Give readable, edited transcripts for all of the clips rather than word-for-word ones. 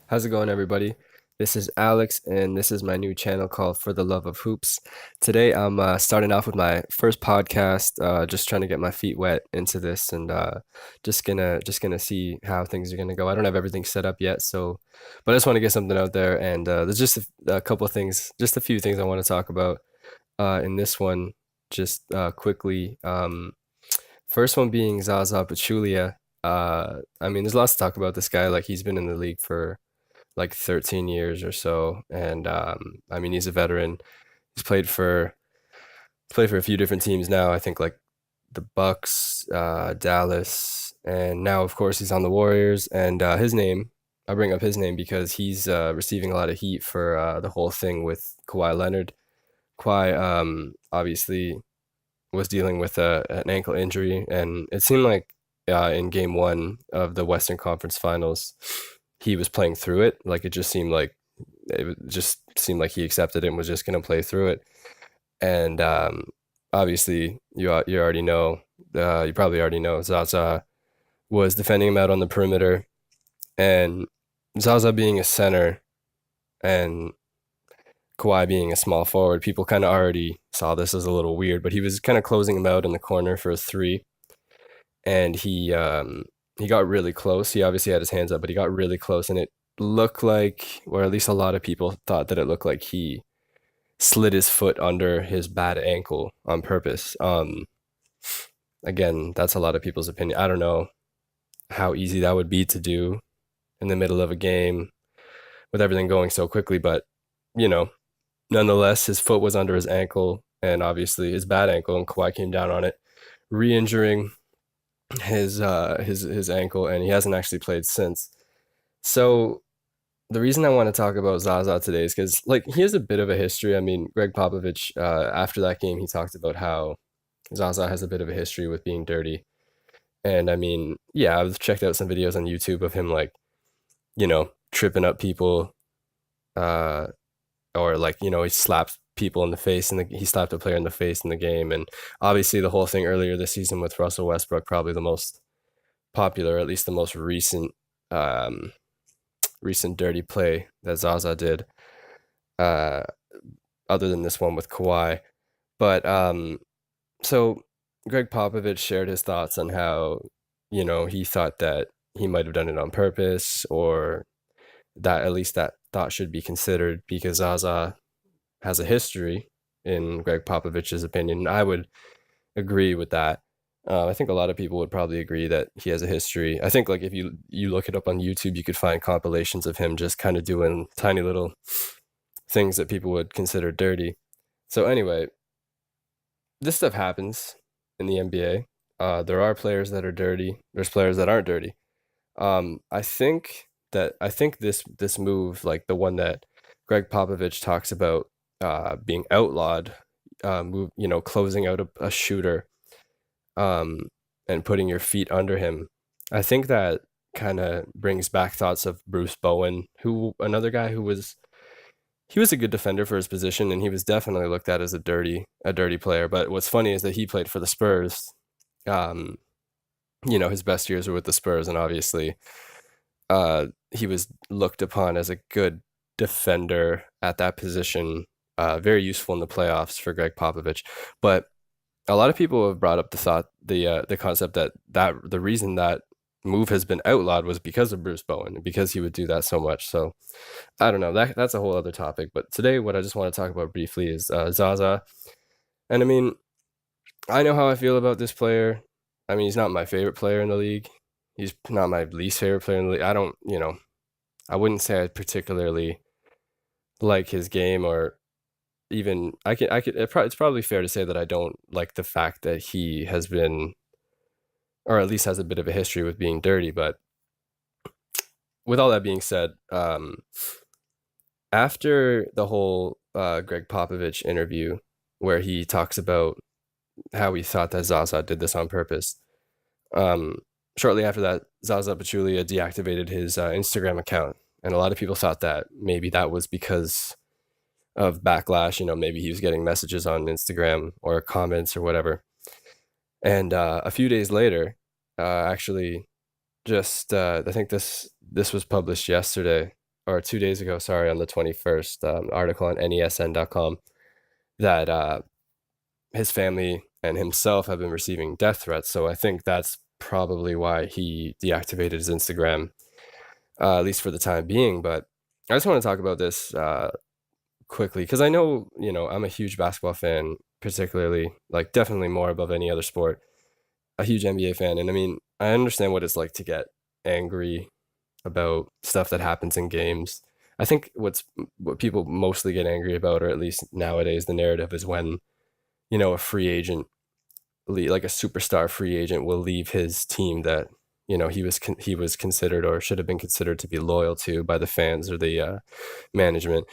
How's it going, everybody? This is Alex, and this is my new channel called For the Love of Hoops. Today, I'm starting off with my first podcast, just trying to get my feet wet into this, and just gonna see how things are gonna go. I don't have everything set up yet, but I just want to get something out there, and there's just a couple of things, just a few things I want to talk about in this one, just quickly. First one being ZAZA Pachulia. I mean, there's lots to talk about this guy. Like he's been in the league for like 13 years or so, and I mean he's a veteran. He's played for a few different teams now. I think like the Bucks, Dallas, and now of course he's on the Warriors. And his name, I bring up his name because he's receiving a lot of heat for the whole thing with Kawhi Leonard. Kawhi obviously was dealing with an ankle injury, and it seemed like in Game One of the Western Conference Finals, he was playing through it. Like it just seemed like he accepted it and was just going to play through it. And obviously, you already know, you probably already know, Zaza was defending him out on the perimeter, and Zaza being a center and Kawhi being a small forward, people kind of already saw this as a little weird, but he was kind of closing him out in the corner for a three, and he got really close. He obviously had his hands up, but he got really close, and it looked like, or at least a lot of people thought that it looked like he slid his foot under his bad ankle on purpose. Again, that's a lot of people's opinion. I don't know how easy that would be to do in the middle of a game with everything going so quickly, but you know, nonetheless, his foot was under his ankle and obviously his bad ankle, and Kawhi came down on it, re-injuring his ankle, and he hasn't actually played since. So the reason I want to talk about Zaza today is because like he has a bit of a history. I mean, Greg Popovich, after that game, he talked about how Zaza has a bit of a history with being dirty. And I mean, yeah, I've checked out some videos on YouTube of him like, tripping up people, uh, or like, he slapped people in the face, and he slapped a player in the face in the game. And obviously the whole thing earlier this season with Russell Westbrook, probably the most popular, at least the most um, recent dirty play that Zaza did, uh, other than this one with Kawhi. But so Greg Popovich shared his thoughts on how, he thought that he might have done it on purpose, or that at least that thought should be considered because Zaza has a history, in Greg Popovich's opinion. I would agree with that. I think a lot of people would probably agree that he has a history. I think like if you look it up on YouTube, you could find compilations of him just kind of doing tiny little things that people would consider dirty. So anyway, this stuff happens in the NBA. There are players that are dirty. There's players that aren't dirty. I think this move, like the one that Greg Popovich talks about, being outlawed, move, closing out a shooter, um, and putting your feet under him. I think that kind of brings back thoughts of Bruce Bowen, who another guy who was he was a good defender for his position, and he was definitely looked at as a dirty player. But what's funny is that he played for the Spurs. Um, his best years were with the Spurs, and obviously, he was looked upon as a good defender at that position. Very useful in the playoffs for Greg Popovich. But a lot of people have brought up the concept that the reason that move has been outlawed was because of Bruce Bowen, and because he would do that so much. So I don't know. That's a whole other topic. But today, what I just want to talk about briefly is Zaza. And I mean, I know how I feel about this player. I mean, he's not my favorite player in the league. He's not my least favorite player in the league. I wouldn't say I particularly like his game, or even it's probably fair to say that I don't like the fact that he has been, or at least has a bit of a history with being dirty. But with all that being said, after the whole Greg Popovich interview, where he talks about how he thought that Zaza did this on purpose, um, shortly after that, Zaza Pachulia deactivated his Instagram account, and a lot of people thought that maybe that was because of backlash. Maybe he was getting messages on Instagram or comments or whatever. And a few days later, actually, just I think this was published yesterday. or 2 days ago, sorry, on the 21st, article on NESN.com that his family and himself have been receiving death threats. So I think that's probably why he deactivated his Instagram, at least for the time being. But I just want to talk about this quickly because I know, I'm a huge basketball fan, particularly, like, definitely more above any other sport, a huge NBA fan. And I mean, I understand what it's like to get angry about stuff that happens in games. I think what people mostly get angry about, or at least nowadays, the narrative is when, a free agent, like a superstar free agent, will leave his team that he was considered or should have been considered to be loyal to by the fans or the management.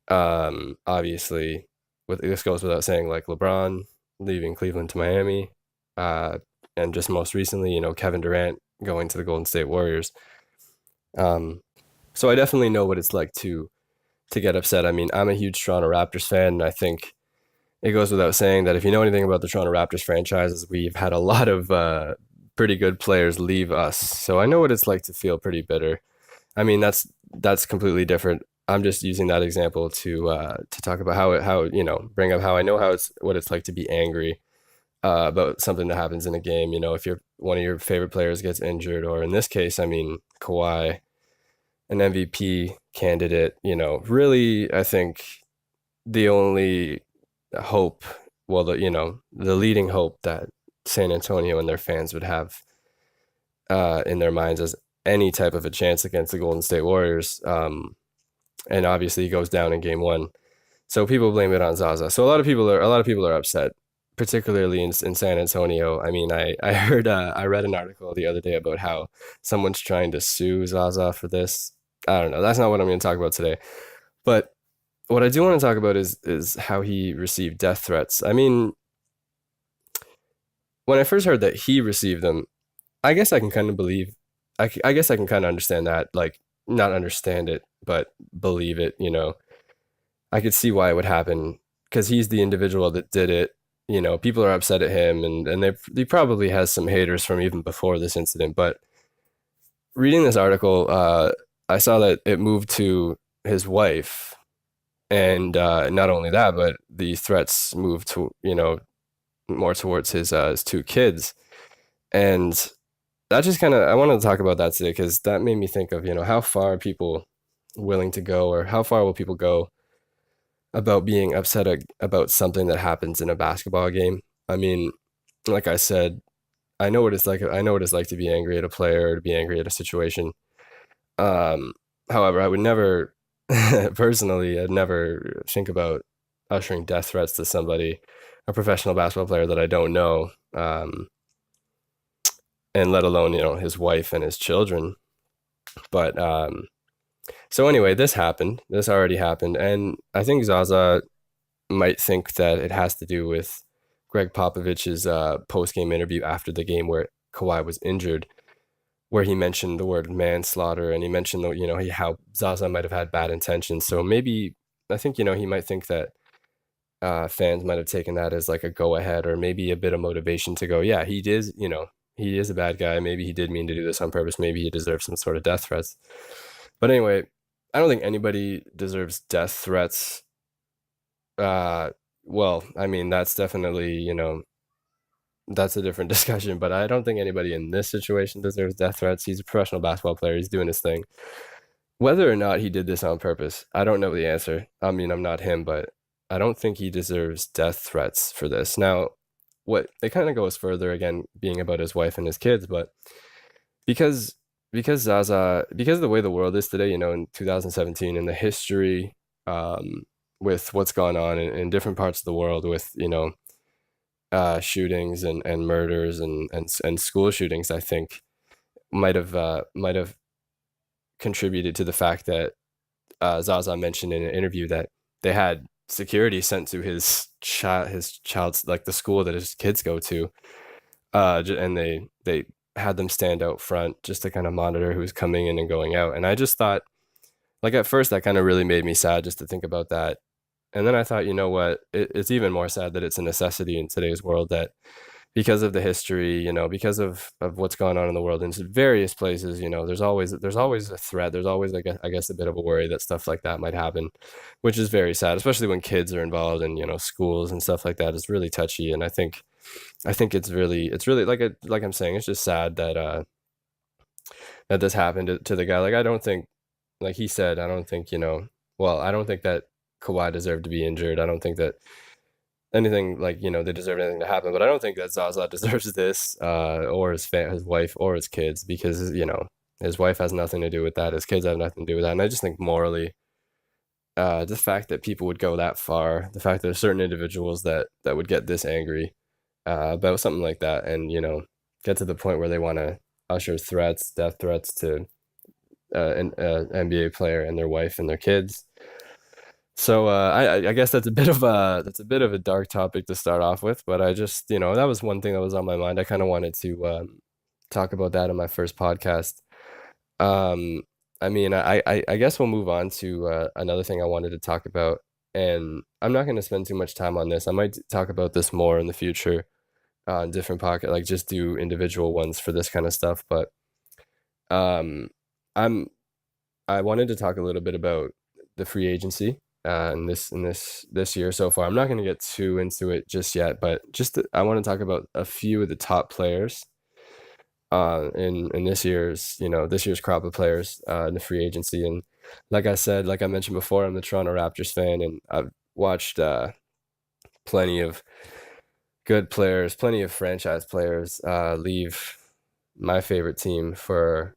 Obviously, this goes without saying, like LeBron leaving Cleveland to Miami, uh, and just most recently, Kevin Durant going to the Golden State Warriors. Um, so I definitely know what it's like to get upset. I mean, I'm a huge Toronto Raptors fan, and I think it goes without saying that if you know anything about the Toronto Raptors franchises, we've had a lot of pretty good players leave us. So I know what it's like to feel pretty bitter. I mean, that's completely different. I'm just using that example to talk about how bring up how I know how it's what it's like to be angry about something that happens in a game. If one of your favorite players gets injured, or in this case, I mean, Kawhi, an MVP candidate. Really, I think the only hope, well, the leading hope that San Antonio and their fans would have in their minds as any type of a chance against the Golden State Warriors. And obviously he goes down in game one. So people blame it on ZAZA. So a lot of people are upset, particularly in San Antonio. I mean, I heard I read an article the other day about how someone's trying to sue ZAZA for this. I don't know. That's not what I'm going to talk about today. But what I do want to talk about is how he received death threats. I mean, when I first heard that he received them, I guess I can kind of believe, I guess I can kind of understand that, like, not understand it, but believe it. I could see why it would happen because he's the individual that did it. People are upset at him, and he probably has some haters from even before this incident. But reading this article, I saw that it moved to his wife, and not only that, but the threats moved to more towards his two kids, and that just kind of I wanted to talk about that today because that made me think of how far are people willing to go, or how far will people go about being upset about something that happens in a basketball game. I mean, like I said, I know what it's like. I know what it's like to be angry at a player or to be angry at a situation. Um, However, I would never, personally, I'd never think about ushering death threats to somebody, a professional basketball player that I don't know, and let alone his wife and his children. But so anyway, this happened. This already happened, and I think Zaza might think that it has to do with Greg Popovich's post game interview after the game where Kawhi was injured, where he mentioned the word manslaughter, and he mentioned how Zaza might have had bad intentions. So maybe I think he might think that fans might have taken that as like a go ahead, or maybe a bit of motivation to go, yeah, he is a bad guy. Maybe he did mean to do this on purpose. Maybe he deserves some sort of death threats. But anyway, I don't think anybody deserves death threats. Well, I mean, that's definitely, that's a different discussion, but I don't think anybody in this situation deserves death threats. He's a professional basketball player. He's doing his thing. Whether or not he did this on purpose, I don't know the answer. I mean, I'm not him, but I don't think he deserves death threats for this. Now, what it kind of goes further, again, being about his wife and his kids, but because Zaza, because of the way the world is today, in 2017, and the history, with what's gone on in different parts of the world with shootings and murders and school shootings, I think might have contributed to the fact that Zaza mentioned in an interview that they had security sent to his child's, like, the school that his kids go to, and they had them stand out front just to kind of monitor who's coming in and going out. And I just thought, like, at first that kind of really made me sad just to think about that. And then I thought, you know what, it's even more sad that it's a necessity in today's world that because of the history, because of what's going on in the world in various places, there's always a threat. There's always like I guess a bit of a worry that stuff like that might happen, which is very sad, especially when kids are involved in, schools and stuff like that. It's really touchy, and I think it's really like I'm saying, it's just sad that this happened to the guy. Like I don't think, like he said, I don't think, well, I don't think that Kawhi deserved to be injured. I don't think that anything like they deserve anything to happen, but I don't think that Zaza deserves this, or his wife or his kids, because his wife has nothing to do with that. His kids have nothing to do with that, and I just think morally, the fact that people would go that far, the fact that there's certain individuals that would get this angry about something like that, and get to the point where they want to usher threats, death threats to an NBA player and their wife and their kids. So I guess that's a bit of a dark topic to start off with, but I just that was one thing that was on my mind. I kind of wanted to talk about that in my first podcast. Um, I mean, I guess we'll move on to another thing I wanted to talk about, and I'm not going to spend too much time on this. I might talk about this more in the future on different pocket, like just do individual ones for this kind of stuff. But um, I'm I wanted to talk a little bit about the free agency in this year so far. I'm not going to get too into it just yet, but I want to talk about a few of the top players in this year's crop of players in the free agency. And like I said, like I mentioned before, I'm the Toronto Raptors fan, and I've watched plenty of good players, plenty of franchise players leave my favorite team for.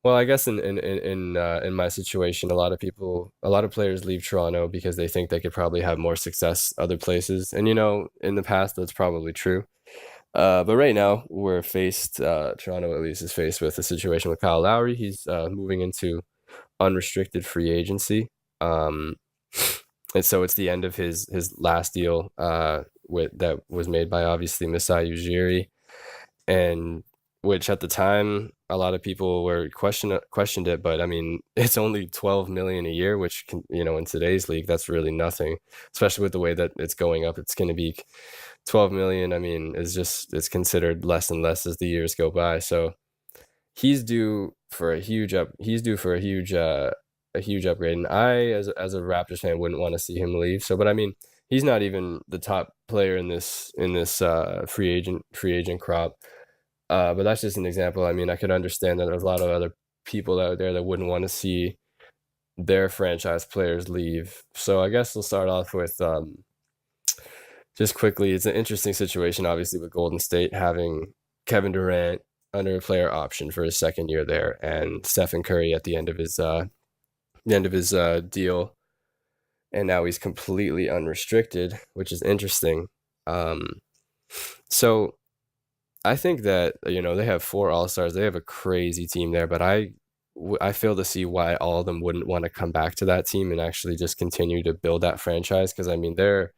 Well, I guess in my situation, a lot of players leave Toronto because they think they could probably have more success other places. And in the past, that's probably true. But right now, Toronto at least is faced with a situation with Kyle Lowry. He's moving into unrestricted free agency. Um, and so it's the end of his last deal that was made by obviously Masai Ujiri, and which at the time a lot of people were questioned it, but I mean it's only 12 million a year, which can, in today's league that's really nothing, especially with the way that it's going up. It's going to be 12 million. I mean, it's considered less and less as the years go by. So he's due for a huge upgrade, and I as a Raptors fan wouldn't want to see him leave. So, but I mean, he's not even the top player in this free agent crop. But that's just an example. I mean, I could understand that there's a lot of other people out there that wouldn't want to see their franchise players leave. So I guess we'll start off with just quickly. It's an interesting situation, obviously, with Golden State having Kevin Durant under a player option for his second year there, and Stephen Curry at the end of his deal, and now he's completely unrestricted, which is interesting. Um, so I think that they have four All Stars. They have a crazy team there, but I fail to see why all of them wouldn't want to come back to that team and actually just continue to build that franchise. Because I mean, they're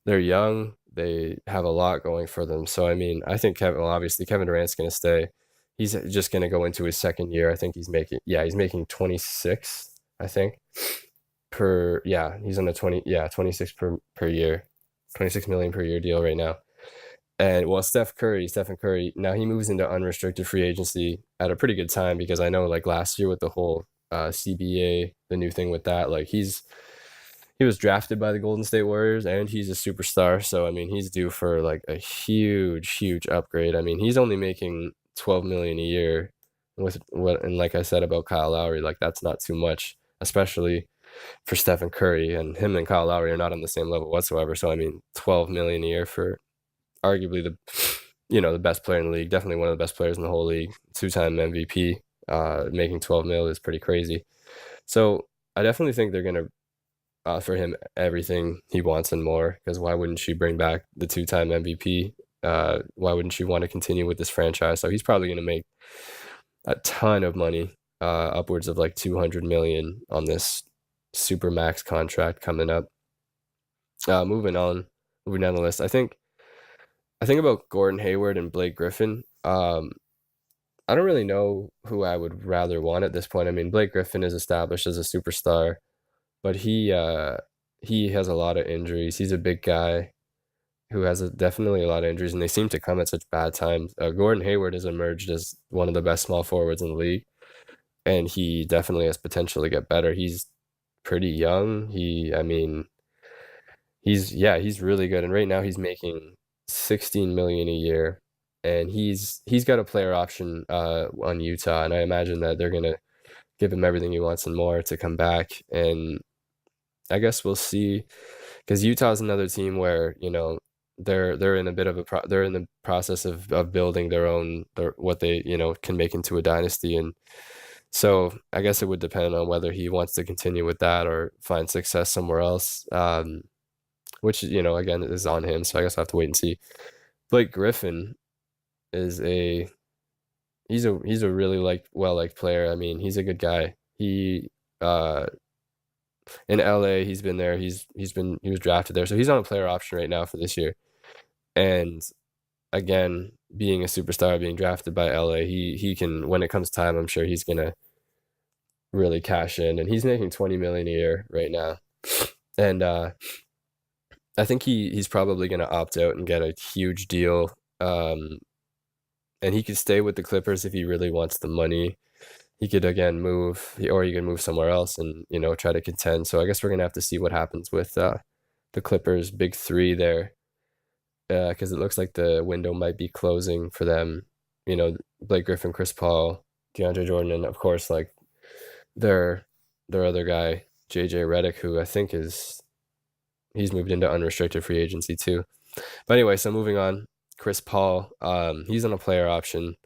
young. They have a lot going for them. So I mean, I think obviously Kevin Durant's going to stay. He's just going to go into his second year. I think he's making 26. I think he's on a 26 per year, 26 million per year deal right now. And well, Stephen Curry, now he moves into unrestricted free agency at a pretty good time, because I know like last year with the whole CBA, the new thing with that, like he was drafted by the Golden State Warriors and he's a superstar. So I mean, he's due for like a huge upgrade. I mean, he's only making 12 million a year with what, and like I said about Kyle Lowry, like that's not too much, especially for Stephen Curry, and him and Kyle Lowry are not on the same level whatsoever. So I mean, 12 million a year for arguably the best player in the league, definitely one of the best players in the whole league, two-time MVP, making 12 mil is pretty crazy. So I definitely think they're gonna offer him everything he wants and more, because why wouldn't you bring back the two-time MVP? Why wouldn't you want to continue with this franchise? So he's probably gonna make a ton of money, upwards of like 200 million on this super max contract coming up. Moving down the list, I think about Gordon Hayward and Blake Griffin. I don't really know who I would rather want at this point. I mean, Blake Griffin is established as a superstar, but he has a lot of injuries. He's a big guy, who has definitely a lot of injuries, and they seem to come at such bad times. Gordon Hayward has emerged as one of the best small forwards in the league, and he definitely has potential to get better. He's pretty young. I mean, he's really good, and right now he's making 16 million a year, and he's got a player option on Utah, and I imagine that they're gonna give him everything he wants and more to come back. And I guess we'll see, because Utah's another team where they're in a bit of they're in the process of building what they can make into a dynasty, and so I guess it would depend on whether he wants to continue with that or find success somewhere else. Which again is on him. So I guess I have to wait and see. Blake Griffin is he's a really well liked player. I mean, he's a good guy. He in LA, he's been there. He was drafted there, so he's on a player option right now for this year. And again, being a superstar, being drafted by LA, he can, when it comes time, I'm sure he's gonna really cash in. And he's making 20 million a year right now. And I think he's probably gonna opt out and get a huge deal. And he could stay with the Clippers if he really wants the money. He could again move, or he could move somewhere else and try to contend. So I guess we're gonna have to see what happens with the Clippers' big three there, because it looks like the window might be closing for them. Blake Griffin, Chris Paul, DeAndre Jordan, and of course their other guy, JJ Redick, who I think he's moved into unrestricted free agency too. But anyway, so moving on, Chris Paul, he's on a player option.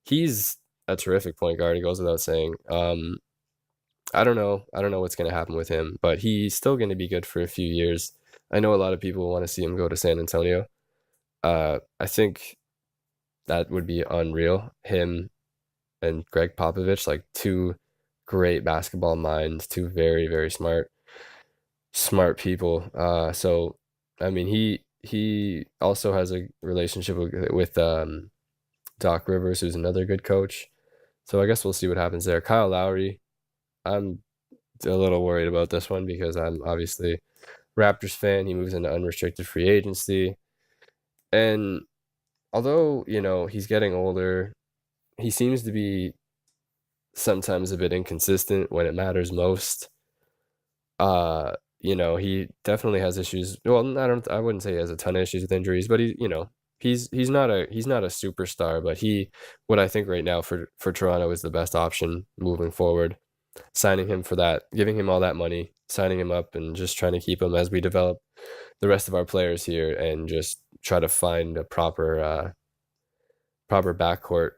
He's a terrific point guard. It goes without saying. I don't know what's going to happen with him, but he's still going to be good for a few years. I know a lot of people want to see him go to San Antonio. I think that would be unreal. Him and Greg Popovich, like two great basketball minds, two very, very smart people. So I mean, he also has a relationship with Doc Rivers, who's another good coach. So I guess we'll see what happens there. Kyle Lowry, I'm a little worried about this one because I'm obviously Raptors fan. He moves into unrestricted free agency. And although, he's getting older, he seems to be sometimes a bit inconsistent when it matters most. He definitely has issues. Well, I wouldn't say he has a ton of issues with injuries, but he's not a superstar, but what I think right now for Toronto is the best option moving forward. Signing him for that, giving him all that money, signing him up, and just trying to keep him as we develop the rest of our players here, and just try to find a proper backcourt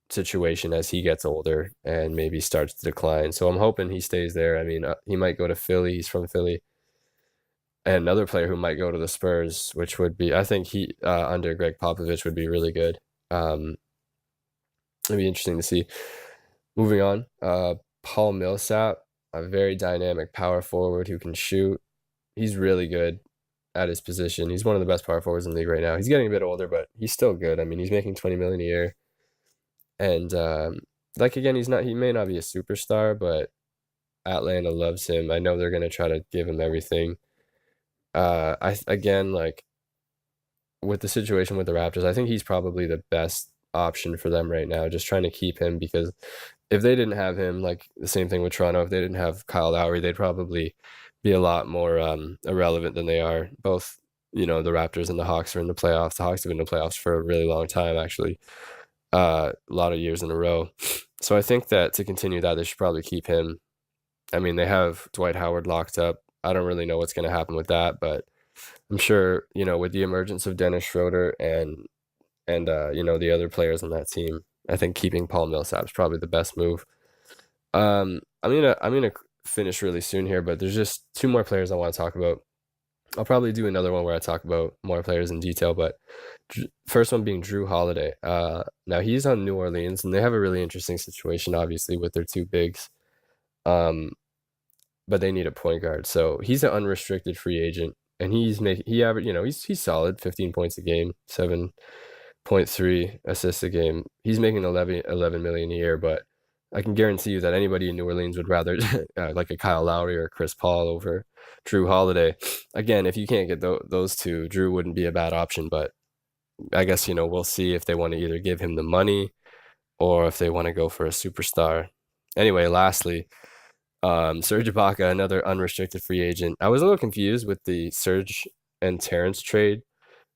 situation as he gets older and maybe starts to decline. So I'm hoping he stays there. I mean, he might go to Philly. He's from Philly. And another player who might go to the Spurs, which would be, I think he under Greg Popovich would be really good. It'd be interesting to see. Moving on, Paul Millsap, a very dynamic power forward who can shoot. He's really good at his position. He's one of the best power forwards in the league right now. He's getting a bit older, but he's still good. I mean, he's making 20 million a year. And again, he may not be a superstar, but Atlanta loves him. I know they're gonna try to give him everything. Again, with the situation with the Raptors, I think he's probably the best option for them right now, just trying to keep him, because if they didn't have him, like the same thing with Toronto, if they didn't have Kyle Lowry, they'd probably be a lot more irrelevant than they are. Both, the Raptors and the Hawks are in the playoffs. The Hawks have been in the playoffs for a really long time, actually. A lot of years in a row. So I think that to continue that, they should probably keep him. I mean, they have Dwight Howard locked up. I don't really know what's going to happen with that, but I'm sure, with the emergence of Dennis Schroeder and the other players on that team, I think keeping Paul Millsap is probably the best move. I'm gonna finish really soon here, but there's just two more players I want to talk about. I'll probably do another one where I talk about more players in detail, but first one being Drew Holiday. Now he's on New Orleans, and they have a really interesting situation, obviously, with their two bigs. But they need a point guard, so he's an unrestricted free agent, and he's solid, 15 points a game, 7.3 assists a game. He's making 11 million a year, but I can guarantee you that anybody in New Orleans would rather like a Kyle Lowry or Chris Paul over Drew Holiday. Again, if you can't get those two, Drew wouldn't be a bad option, but I guess, we'll see if they want to either give him the money or if they want to go for a superstar. Anyway, lastly, Serge Ibaka, another unrestricted free agent. I was a little confused with the Serge and Terrence trade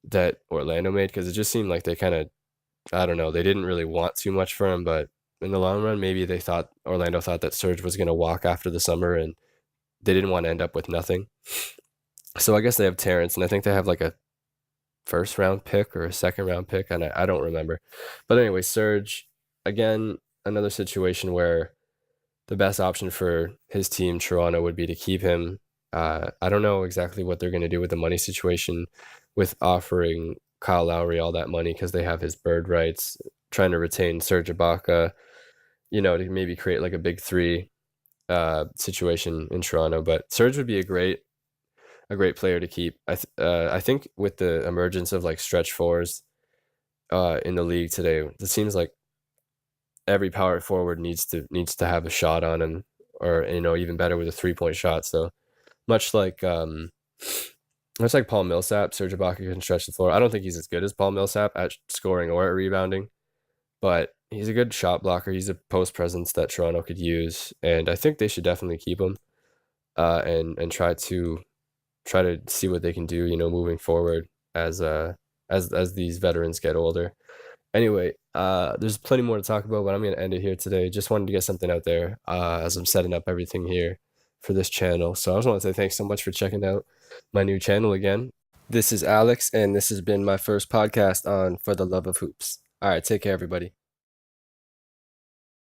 that Orlando made because it just seemed like they kind of, I don't know, they didn't really want too much for him, but in the long run, maybe Orlando thought that Serge was going to walk after the summer and they didn't want to end up with nothing. So I guess they have Terrence, and I think they have like a first round pick or a second round pick, and I don't remember. But anyway, Serge, again, another situation where the best option for his team, Toronto, would be to keep him. I don't know exactly what they're going to do with the money situation with offering Kyle Lowry all that money because they have his bird rights, trying to retain Serge Ibaka, to maybe create like a big three situation in Toronto. But Serge would be a great player to keep. I think with the emergence of like stretch fours in the league today, it seems like every power forward needs to have a shot on him, or even better with a 3-point shot. So much like Paul Millsap, Serge Ibaka can stretch the floor. I don't think he's as good as Paul Millsap at scoring or at rebounding, but he's a good shot blocker. He's a post presence that Toronto could use, and I think they should definitely keep him and try to see what they can do, moving forward as these veterans get older. Anyway, there's plenty more to talk about, but I'm going to end it here today. Just wanted to get something out there as I'm setting up everything here for this channel. So I just want to say thanks so much for checking out my new channel again. This is Alex, and this has been my first podcast on For the Love of Hoops. All right, take care, everybody.